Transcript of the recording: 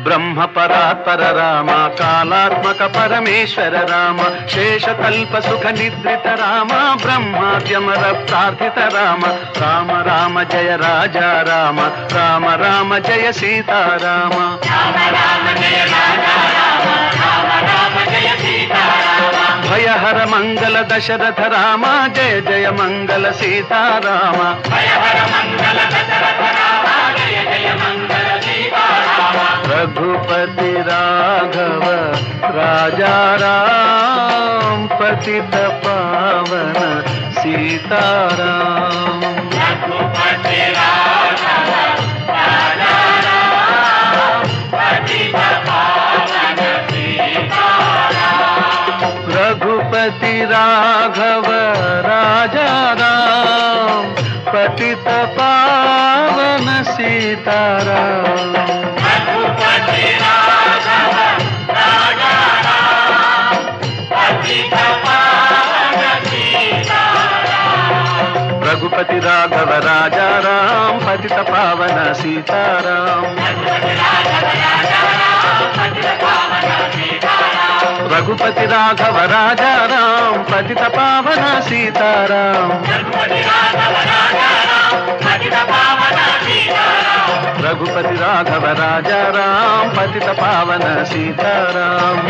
బ్రహ్మ పరాత్పర రామ, కాలాత్మక పరమేశ్వర రామ, శేషకల్ప సుఖ నిద్రిత రామ, బ్రహ్మాద్యమర ప్రార్థిత రామ. రామ రామ జయ రాజా రామ, రామ రామ జయ సీతారామ. భయహర మంగళ దశరథ రామ, జయ జయ మంగళ సీతారామ. रघुपति राघव राजा राम, पतित पावन सीताराम. रघुपति राघव राजा राम, पतित पावन सीताराम. रघुपति राघव राजा राम, पतित पावन सीताराम. रघुपति राघव राजा राम, पतित पावन सीताराम. रघुपति राघव राजा राम, पतित पावन सीताराम. रघुपति राघव राजा राम, पतित पावन सीताराम.